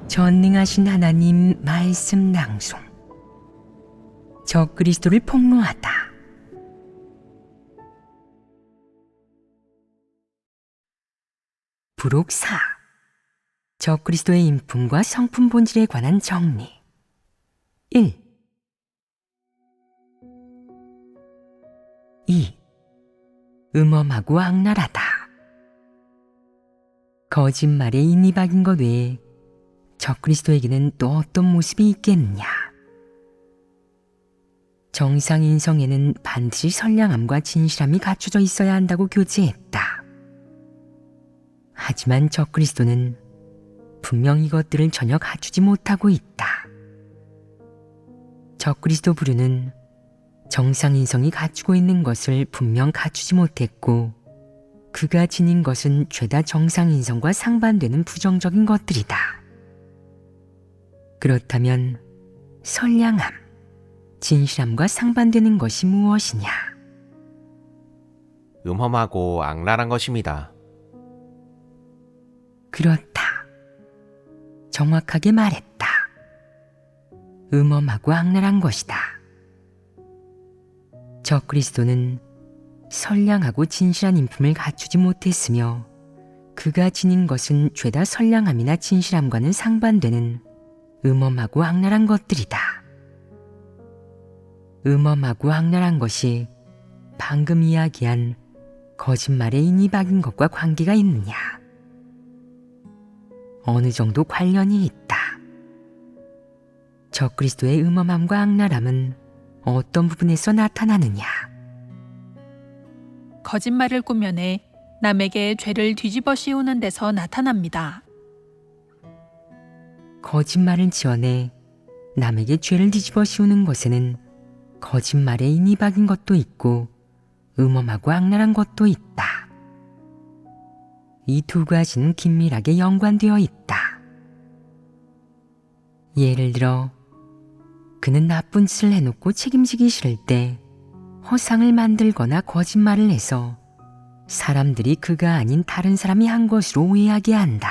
전능하신 하나님 말씀 낭송. 적그리스도를 폭로하다. 부록 4. 적그리스도의 인품과 성품 본질에 관한 정리. 1. 2. 음험하고 악랄하다. 거짓말에 인이 박인 것 외에 적그리스도에게는 또 어떤 모습이 있겠느냐. 정상인성에는 반드시 선량함과 진실함이 갖춰져 있어야 한다고 교제했다. 하지만 적그리스도는 분명 이것들을 전혀 갖추지 못하고 있다. 적그리스도 부류는 정상인성이 갖추고 있는 것을 분명 갖추지 못했고, 그가 지닌 것은 죄다 정상인성과 상반되는 부정적인 것들이다. 그렇다면 선량함, 진실함과 상반되는 것이 무엇이냐? 음험하고 악랄한 것입니다. 그렇다. 정확하게 말했다. 음험하고 악랄한 것이다. 적그리스도는 선량하고 진실한 인품을 갖추지 못했으며, 그가 지닌 것은 죄다 선량함이나 진실함과는 상반되는 음험하고 악랄한 것들이다. 음험하고 악랄한 것이 방금 이야기한 거짓말에 인이 박인 것과 관계가 있느냐? 어느 정도 관련이 있다. 적그리스도의 음험함과 악랄함은 어떤 부분에서 나타나느냐? 거짓말을 꾸며내 남에게 죄를 뒤집어 씌우는 데서 나타납니다. 거짓말을 지어내 남에게 죄를 뒤집어 씌우는 것에는 거짓말에 인이 박인 것도 있고 음험하고 악랄한 것도 있다. 이 두 가지는 긴밀하게 연관되어 있다. 예를 들어, 그는 나쁜 짓을 해놓고 책임지기 싫을 때 허상을 만들거나 거짓말을 해서 사람들이 그가 아닌 다른 사람이 한 것으로 오해하게 한다.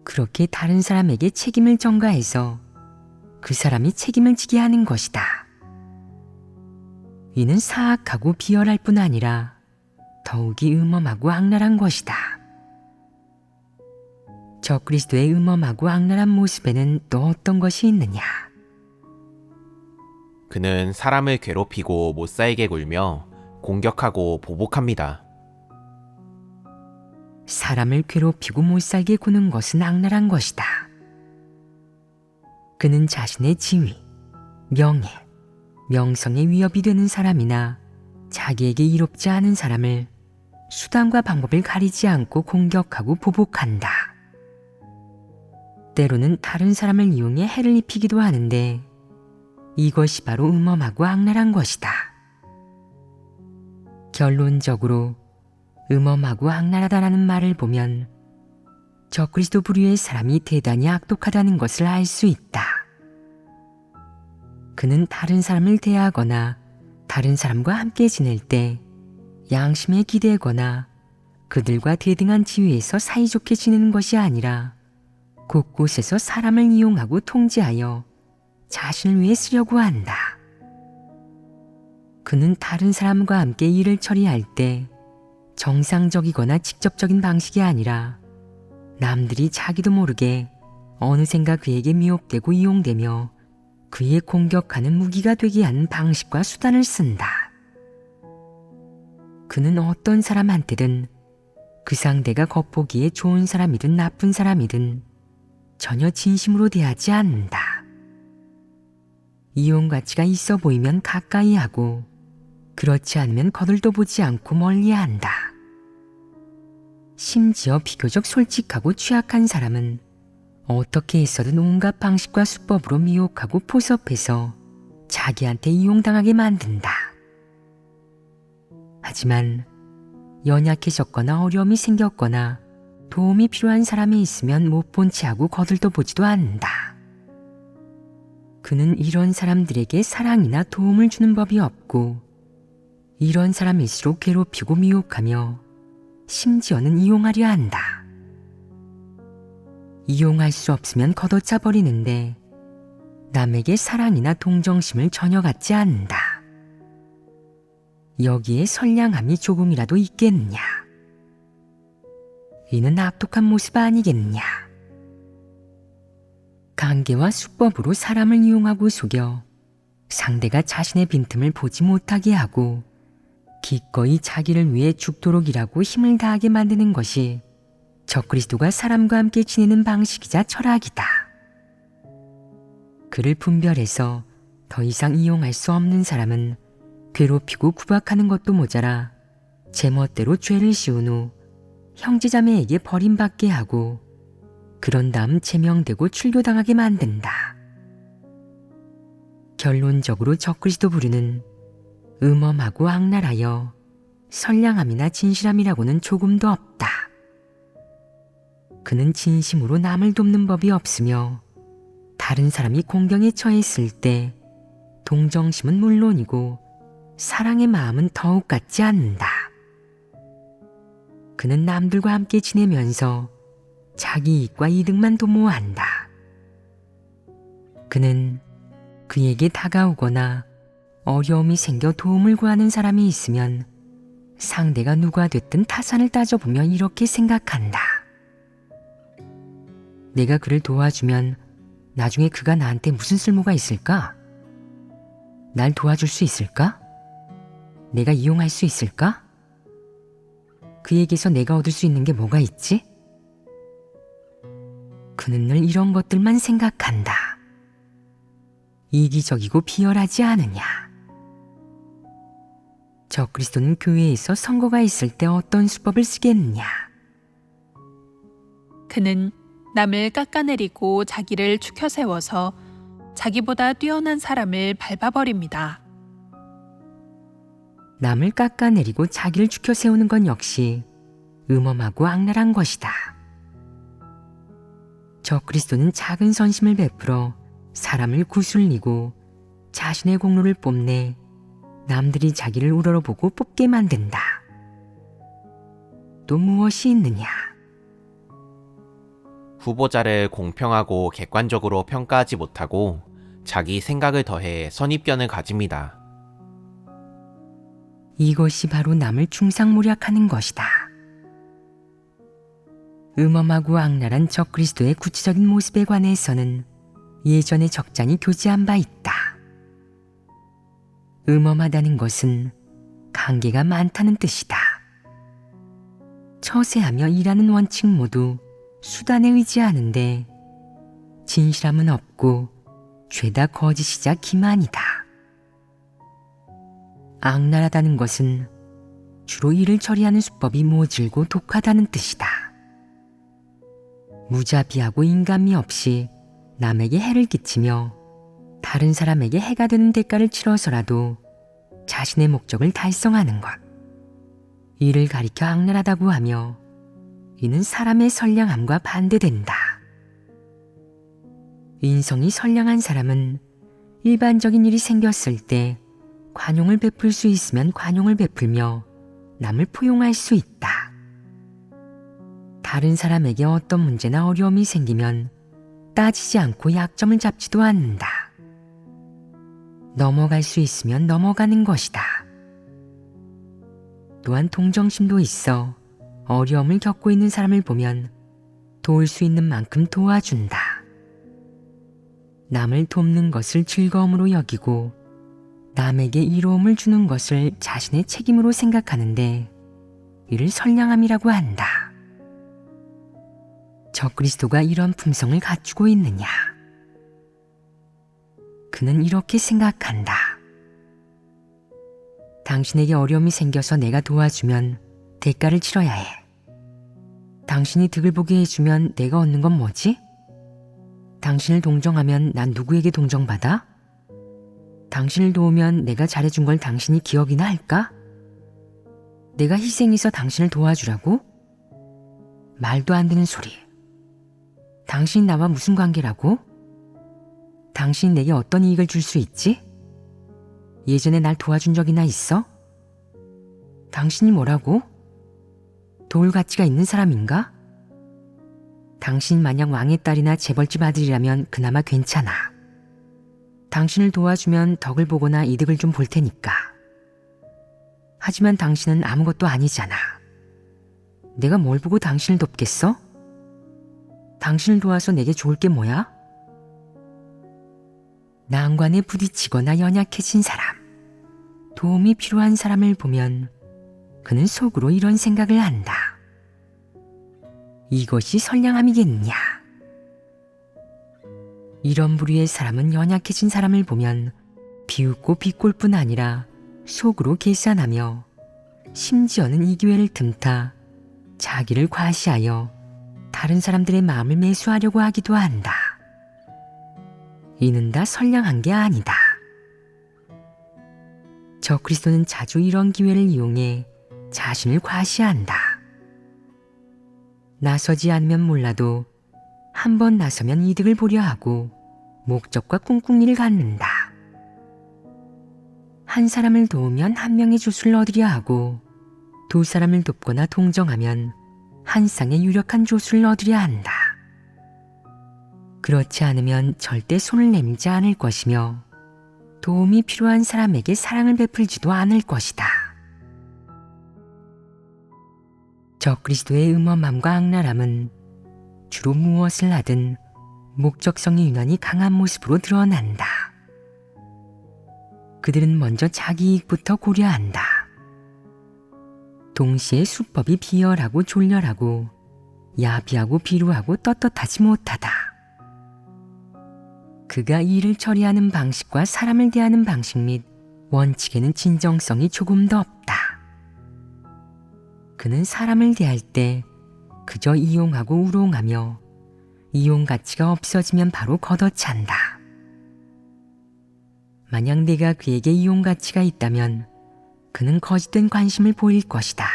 그렇게 다른 사람에게 책임을 전가해서 그 사람이 책임을 지게 하는 것이다. 이는 사악하고 비열할 뿐 아니라 더욱이 음험하고 악랄한 것이다. 적그리스도의 음험하고 악랄한 모습에는 또 어떤 것이 있느냐? 그는 사람을 괴롭히고 못살게 굴며 공격하고 보복합니다. 사람을 괴롭히고 못살게 구는 것은 악랄한 것이다. 그는 자신의 지위, 명예, 명성에 위협이 되는 사람이나 자기에게 이롭지 않은 사람을 수단과 방법을 가리지 않고 공격하고 보복한다. 때로는 다른 사람을 이용해 해를 입히기도 하는데, 이것이 바로 음험하고 악랄한 것이다. 결론적으로 음험하고 악랄하다라는 말을 보면 적그리스도 부류의 사람이 대단히 악독하다는 것을 알 수 있다. 그는 다른 사람을 대하거나 다른 사람과 함께 지낼 때 양심에 기대거나 그들과 대등한 지위에서 사이좋게 지내는 것이 아니라 곳곳에서 사람을 이용하고 통제하여 자신을 위해 쓰려고 한다. 그는 다른 사람과 함께 일을 처리할 때 정상적이거나 직접적인 방식이 아니라 남들이 자기도 모르게 어느샌가 그에게 미혹되고 이용되며 그의 공격하는 무기가 되게 하는 방식과 수단을 쓴다. 그는 어떤 사람한테든 그 상대가 겉보기에 좋은 사람이든 나쁜 사람이든 전혀 진심으로 대하지 않는다. 이용 가치가 있어 보이면 가까이 하고, 그렇지 않으면 거들떠 보지 않고 멀리한다. 심지어 비교적 솔직하고 취약한 사람은 어떻게 해서든 온갖 방식과 수법으로 미혹하고 포섭해서 자기한테 이용당하게 만든다. 하지만 연약해졌거나 어려움이 생겼거나 도움이 필요한 사람이 있으면 못 본 채하고 거들떠 보지도 않는다. 그는 이런 사람들에게 사랑이나 도움을 주는 법이 없고, 이런 사람일수록 괴롭히고 미혹하며 심지어는 이용하려 한다. 이용할 수 없으면 걷어차 버리는데 남에게 사랑이나 동정심을 전혀 갖지 않는다. 여기에 선량함이 조금이라도 있겠느냐? 이는 악독한 모습 아니겠느냐? 관계와 수법으로 사람을 이용하고 속여 상대가 자신의 빈틈을 보지 못하게 하고 기꺼이 자기를 위해 죽도록 일하고 힘을 다하게 만드는 것이 적그리스도가 사람과 함께 지내는 방식이자 철학이다. 그를 분별해서 더 이상 이용할 수 없는 사람은 괴롭히고 구박하는 것도 모자라 제멋대로 죄를 씌운 후 형제자매에게 버림받게 하고 그런 다음 제명되고 출교당하게 만든다. 결론적으로 적그리스도 부류는 음험하고 악랄하여 선량함이나 진실함이라고는 조금도 없다. 그는 진심으로 남을 돕는 법이 없으며 다른 사람이 공경에 처했을 때 동정심은 물론이고 사랑의 마음은 더욱 갖지 않는다. 그는 남들과 함께 지내면서 자기 이익과 이득만 도모한다. 그는 그에게 다가오거나 어려움이 생겨 도움을 구하는 사람이 있으면 상대가 누가 됐든 타산을 따져보며 이렇게 생각한다. 내가 그를 도와주면 나중에 그가 나한테 무슨 쓸모가 있을까? 날 도와줄 수 있을까? 내가 이용할 수 있을까? 그에게서 내가 얻을 수 있는 게 뭐가 있지? 그는 늘 이런 것들만 생각한다. 이기적이고 비열하지 않으냐? 적그리스도는 교회에서 선거가 있을 때 어떤 수법을 쓰겠느냐? 그는 남을 깎아내리고 자기를 추켜 세워서 자기보다 뛰어난 사람을 밟아버립니다. 남을 깎아내리고 자기를 추켜 세우는 건 역시 음험하고 악랄한 것이다. 적그리스도는 작은 선심을 베풀어 사람을 구슬리고 자신의 공로를 뽐내 남들이 자기를 우러러보고 뽑게 만든다. 또 무엇이 있느냐? 후보자를 공평하고 객관적으로 평가하지 못하고 자기 생각을 더해 선입견을 가집니다. 이것이 바로 남을 중상모략하는 것이다. 음험하고 악랄한 적그리스도의 구체적인 모습에 관해서는 예전에 적잖이 교지한 바 있다. 음험하다는 것은 관계가 많다는 뜻이다. 처세하며 일하는 원칙 모두 수단에 의지하는데 진실함은 없고 죄다 거짓이자 기만이다. 악랄하다는 것은 주로 일을 처리하는 수법이 모질고 독하다는 뜻이다. 무자비하고 인간미 없이 남에게 해를 끼치며 다른 사람에게 해가 되는 대가를 치러서라도 자신의 목적을 달성하는 것. 이를 가리켜 악랄하다고 하며 이는 사람의 선량함과 반대된다. 인성이 선량한 사람은 일반적인 일이 생겼을 때 관용을 베풀 수 있으면 관용을 베풀며 남을 포용할 수 있다. 다른 사람에게 어떤 문제나 어려움이 생기면 따지지 않고 약점을 잡지도 않는다. 넘어갈 수 있으면 넘어가는 것이다. 또한 동정심도 있어 어려움을 겪고 있는 사람을 보면 도울 수 있는 만큼 도와준다. 남을 돕는 것을 즐거움으로 여기고 남에게 이로움을 주는 것을 자신의 책임으로 생각하는데 이를 선량함이라고 한다. 적그리스도가 이런 품성을 갖추고 있느냐? 그는 이렇게 생각한다. 당신에게 어려움이 생겨서 내가 도와주면 대가를 치러야 해. 당신이 득을 보게 해주면 내가 얻는 건 뭐지? 당신을 동정하면 난 누구에게 동정받아? 당신을 도우면 내가 잘해준 걸 당신이 기억이나 할까? 내가 희생해서 당신을 도와주라고? 말도 안 되는 소리. 당신이 나와 무슨 관계라고? 당신이 내게 어떤 이익을 줄 수 있지? 예전에 날 도와준 적이나 있어? 당신이 뭐라고? 도울 가치가 있는 사람인가? 당신 만약 왕의 딸이나 재벌집 아들이라면 그나마 괜찮아. 당신을 도와주면 덕을 보거나 이득을 좀 볼 테니까. 하지만 당신은 아무것도 아니잖아. 내가 뭘 보고 당신을 돕겠어? 당신을 도와서 내게 좋을 게 뭐야? 난관에 부딪히거나 연약해진 사람, 도움이 필요한 사람을 보면 그는 속으로 이런 생각을 한다. 이것이 선량함이겠느냐? 이런 부류의 사람은 연약해진 사람을 보면 비웃고 비꼴 뿐 아니라 속으로 계산하며 심지어는 이 기회를 틈타 자기를 과시하여 다른 사람들의 마음을 매수하려고 하기도 한다. 이는 다 선량한 게 아니다. 적그리스도는 자주 이런 기회를 이용해 자신을 과시한다. 나서지 않으면 몰라도 한 번 나서면 이득을 보려 하고 목적과 꿍꿍이를 갖는다. 한 사람을 도우면 한 명의 조수를 얻으려 하고 두 사람을 돕거나 동정하면 한 쌍의 유력한 조수를 얻으려 한다. 그렇지 않으면 절대 손을 내밀지 않을 것이며 도움이 필요한 사람에게 사랑을 베풀지도 않을 것이다. 적그리스도의 음험함과 악랄함은 주로 무엇을 하든 목적성이 유난히 강한 모습으로 드러난다. 그들은 먼저 자기 이익부터 고려한다. 동시에 수법이 비열하고 졸렬하고 야비하고 비루하고 떳떳하지 못하다. 그가 일을 처리하는 방식과 사람을 대하는 방식 및 원칙에는 진정성이 조금도 없다. 그는 사람을 대할 때 그저 이용하고 우롱하며 이용 가치가 없어지면 바로 걷어찬다. 만약 내가 그에게 이용 가치가 있다면 그는 거짓된 관심을 보일 것이다.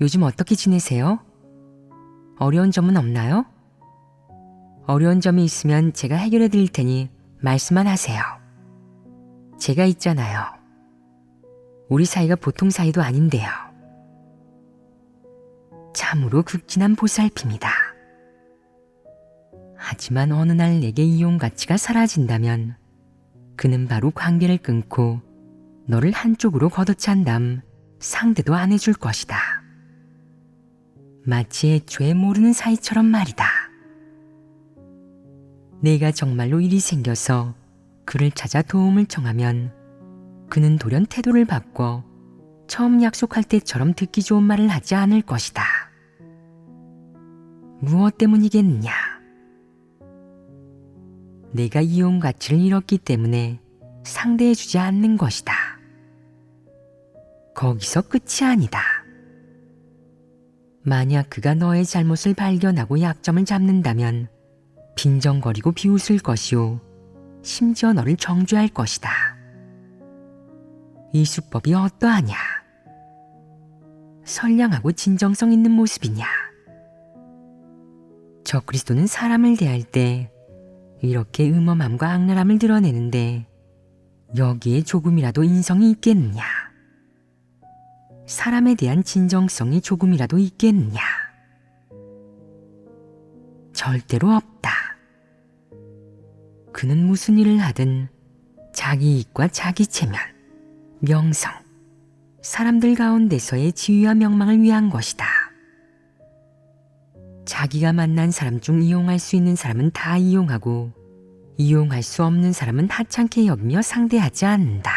요즘 어떻게 지내세요? 어려운 점은 없나요? 어려운 점이 있으면 제가 해결해 드릴 테니 말씀만 하세요. 제가 있잖아요. 우리 사이가 보통 사이도 아닌데요. 참으로 극진한 보살핌이다. 하지만 어느 날 내게 이용 가치가 사라진다면 그는 바로 관계를 끊고 너를 한쪽으로 걷어찬 다음 상대도 안 해줄 것이다. 마치 애초에 모르는 사이처럼 말이다. 내가 정말로 일이 생겨서 그를 찾아 도움을 청하면 그는 돌연 태도를 바꿔 처음 약속할 때처럼 듣기 좋은 말을 하지 않을 것이다. 무엇 때문이겠느냐? 내가 이용 가치를 잃었기 때문에 상대해주지 않는 것이다. 거기서 끝이 아니다. 만약 그가 너의 잘못을 발견하고 약점을 잡는다면 빈정거리고 비웃을 것이요 심지어 너를 정죄할 것이다. 이 수법이 어떠하냐? 선량하고 진정성 있는 모습이냐? 적그리스도는 사람을 대할 때 이렇게 음험함과 악랄함을 드러내는데 여기에 조금이라도 인성이 있겠느냐? 사람에 대한 진정성이 조금이라도 있겠느냐? 절대로 없다. 그는 무슨 일을 하든 자기 이익과 자기 체면, 명성, 사람들 가운데서의 지위와 명망을 위한 것이다. 자기가 만난 사람 중 이용할 수 있는 사람은 다 이용하고 이용할 수 없는 사람은 하찮게 여기며 상대하지 않는다.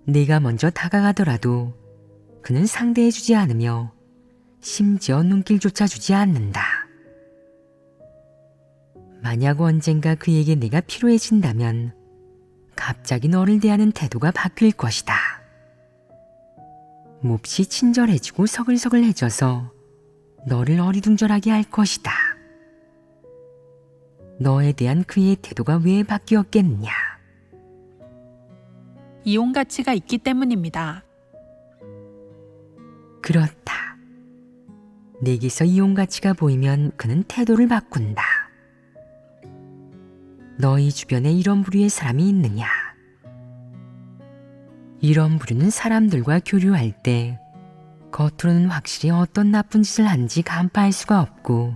내가 먼저 다가가더라도 그는 상대해주지 않으며 심지어 눈길조차 주지 않는다. 만약 언젠가 그에게 내가 필요해진다면 갑자기 너를 대하는 태도가 바뀔 것이다. 몹시 친절해지고 서글서글해져서 너를 어리둥절하게 할 것이다. 너에 대한 그의 태도가 왜 바뀌었겠느냐? 이용 가치가 있기 때문입니다. 그렇다. 내게서 이용 가치가 보이면 그는 태도를 바꾼다. 너희 주변에 이런 부류의 사람이 있느냐? 이런 부류는 사람들과 교류할 때 겉으로는 확실히 어떤 나쁜 짓을 한지 간파할 수가 없고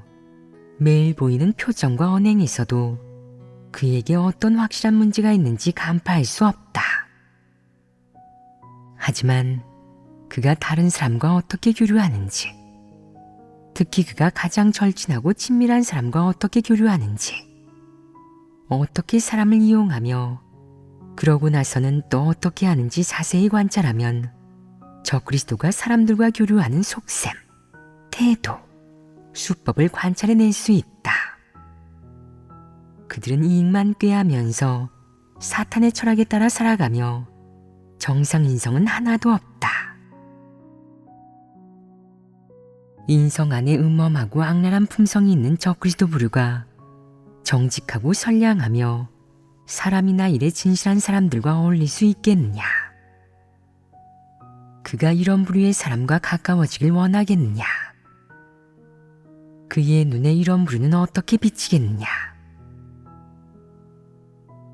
매일 보이는 표정과 언행에서도 그에게 어떤 확실한 문제가 있는지 간파할 수 없다. 하지만 그가 다른 사람과 어떻게 교류하는지, 특히 그가 가장 절친하고 친밀한 사람과 어떻게 교류하는지, 어떻게 사람을 이용하며 그러고 나서는 또 어떻게 하는지 자세히 관찰하면 적그리스도가 사람들과 교류하는 속셈, 태도, 수법을 관찰해낼 수 있다. 그들은 이익만 꾀하면서 사탄의 철학에 따라 살아가며 정상인성은 하나도 없다. 인성 안에 음험하고 악랄한 품성이 있는 적그리스도 부류가 정직하고 선량하며 사람이나 일에 진실한 사람들과 어울릴 수 있겠느냐? 그가 이런 부류의 사람과 가까워지길 원하겠느냐? 그의 눈에 이런 부류는 어떻게 비치겠느냐?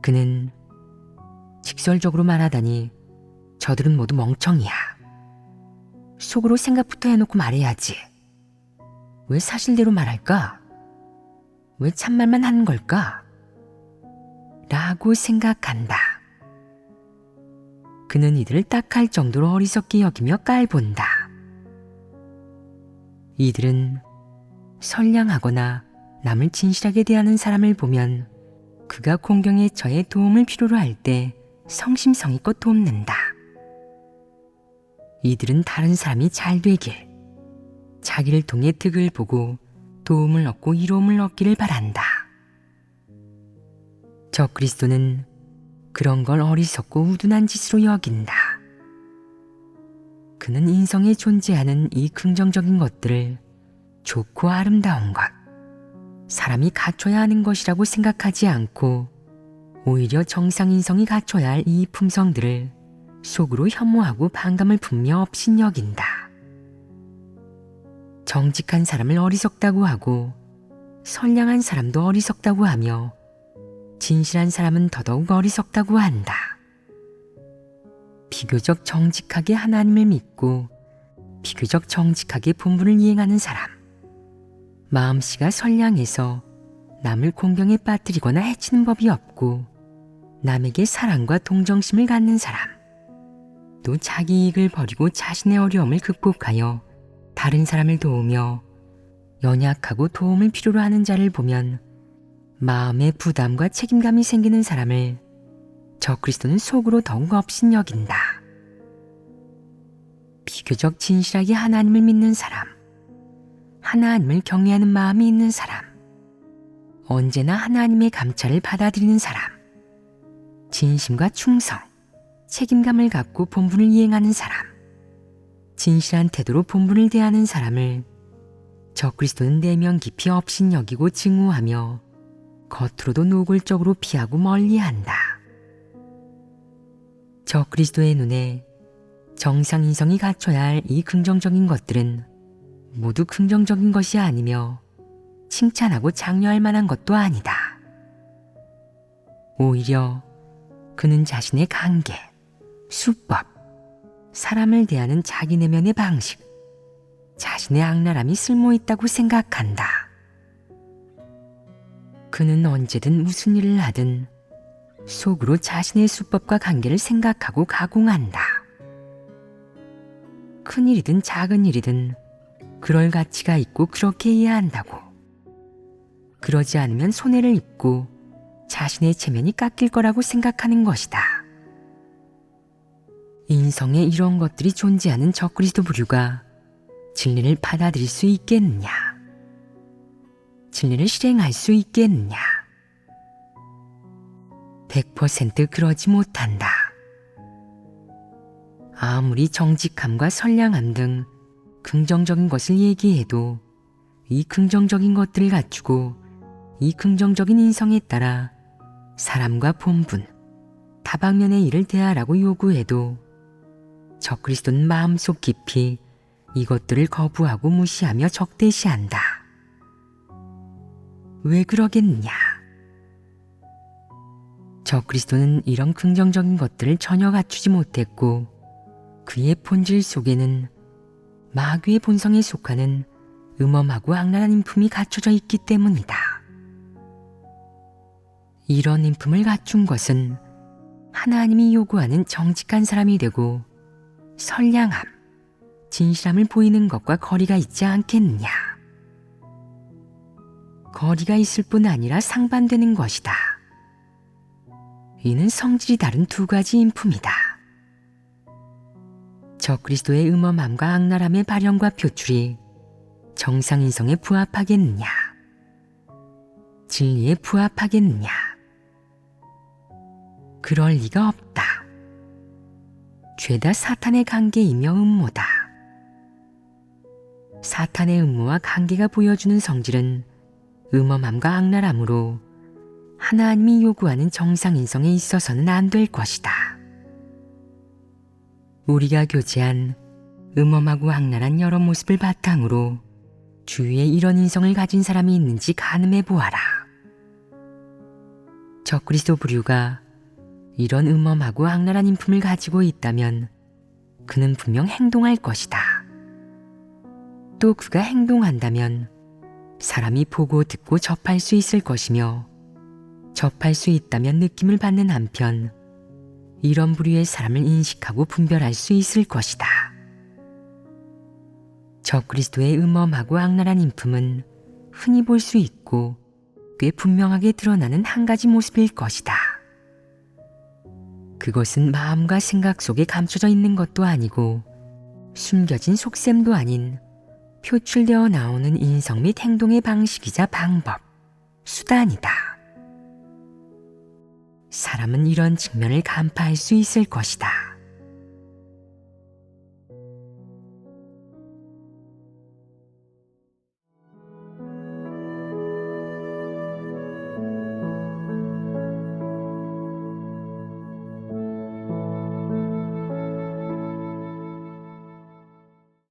그는 직설적으로 말하다니 저들은 모두 멍청이야. 속으로 생각부터 해놓고 말해야지. 왜 사실대로 말할까? 왜 참말만 하는 걸까? 라고 생각한다. 그는 이들을 딱할 정도로 어리석게 여기며 깔본다. 이들은 선량하거나 남을 진실하게 대하는 사람을 보면 그가 공경에 처해 도움을 필요로 할 때 성심성의껏 돕는다. 이들은 다른 사람이 잘 되길, 자기를 통해 득을 보고 도움을 얻고 이로움을 얻기를 바란다. 적그리스도는 그런 걸 어리석고 우둔한 짓으로 여긴다. 그는 인성에 존재하는 이 긍정적인 것들을 좋고 아름다운 것, 사람이 갖춰야 하는 것이라고 생각하지 않고 오히려 정상인성이 갖춰야 할 이 품성들을 속으로 혐오하고 반감을 품며 업신여긴다. 정직한 사람을 어리석다고 하고 선량한 사람도 어리석다고 하며 진실한 사람은 더더욱 어리석다고 한다. 비교적 정직하게 하나님을 믿고 비교적 정직하게 본분을 이행하는 사람, 마음씨가 선량해서 남을 공경에 빠뜨리거나 해치는 법이 없고 남에게 사랑과 동정심을 갖는 사람, 또 자기 이익을 버리고 자신의 어려움을 극복하여 다른 사람을 도우며 연약하고 도움을 필요로 하는 자를 보면 마음의 부담과 책임감이 생기는 사람을 적그리스도는 속으로 더욱 업신여긴다. 비교적 진실하게 하나님을 믿는 사람, 하나님을 경외하는 마음이 있는 사람, 언제나 하나님의 감찰을 받아들이는 사람, 진심과 충성, 책임감을 갖고 본분을 이행하는 사람, 진실한 태도로 본분을 대하는 사람을 적그리스도는 내면 깊이 업신여기고 증오하며 겉으로도 노골적으로 피하고 멀리한다. 적그리스도의 눈에 정상인성이 갖춰야 할 이 긍정적인 것들은 모두 긍정적인 것이 아니며 칭찬하고 장려할 만한 것도 아니다. 오히려 그는 자신의 관계, 수법, 사람을 대하는 자기 내면의 방식, 자신의 악랄함이 쓸모있다고 생각한다. 그는 언제든 무슨 일을 하든 속으로 자신의 수법과 관계를 생각하고 가공한다. 큰 일이든 작은 일이든 그럴 가치가 있고 그렇게 해야 한다고. 그러지 않으면 손해를 입고 자신의 체면이 깎일 거라고 생각하는 것이다. 인성에 이런 것들이 존재하는 적그리스도 부류가 진리를 받아들일 수 있겠느냐? 진리를 실행할 수 있겠느냐? 100% 그러지 못한다. 아무리 정직함과 선량함 등 긍정적인 것을 얘기해도 이 긍정적인 것들을 갖추고 이 긍정적인 인성에 따라 사람과 본분, 다방면의 일을 대하라고 요구해도 적그리스도는 마음속 깊이 이것들을 거부하고 무시하며 적대시한다. 왜 그러겠느냐? 적그리스도는 이런 긍정적인 것들을 전혀 갖추지 못했고 그의 본질 속에는 마귀의 본성에 속하는 음험하고 악랄한 인품이 갖춰져 있기 때문이다. 이런 인품을 갖춘 것은 하나님이 요구하는 정직한 사람이 되고 선량함, 진실함을 보이는 것과 거리가 있지 않겠느냐. 거리가 있을 뿐 아니라 상반되는 것이다. 이는 성질이 다른 두 가지 인품이다. 적그리스도의 음험함과 악랄함의 발현과 표출이 정상인성에 부합하겠느냐? 진리에 부합하겠느냐? 그럴 리가 없다. 죄다 사탄의 관계이며 음모다. 사탄의 음모와 관계가 보여주는 성질은 음험함과 악랄함으로 하나님이 요구하는 정상인성에 있어서는 안 될 것이다. 우리가 교제한 음험하고 악랄한 여러 모습을 바탕으로 주위에 이런 인성을 가진 사람이 있는지 가늠해 보아라. 적그리스도 부류가 이런 음험하고 악랄한 인품을 가지고 있다면 그는 분명 행동할 것이다. 또 그가 행동한다면 사람이 보고 듣고 접할 수 있을 것이며 접할 수 있다면 느낌을 받는 한편 이런 부류의 사람을 인식하고 분별할 수 있을 것이다. 적그리스도의 음험하고 악랄한 인품은 흔히 볼 수 있고 꽤 분명하게 드러나는 한 가지 모습일 것이다. 그것은 마음과 생각 속에 감춰져 있는 것도 아니고 숨겨진 속셈도 아닌 표출되어 나오는 인성 및 행동의 방식이자 방법, 수단이다. 사람은 이런 측면을 간파할 수 있을 것이다.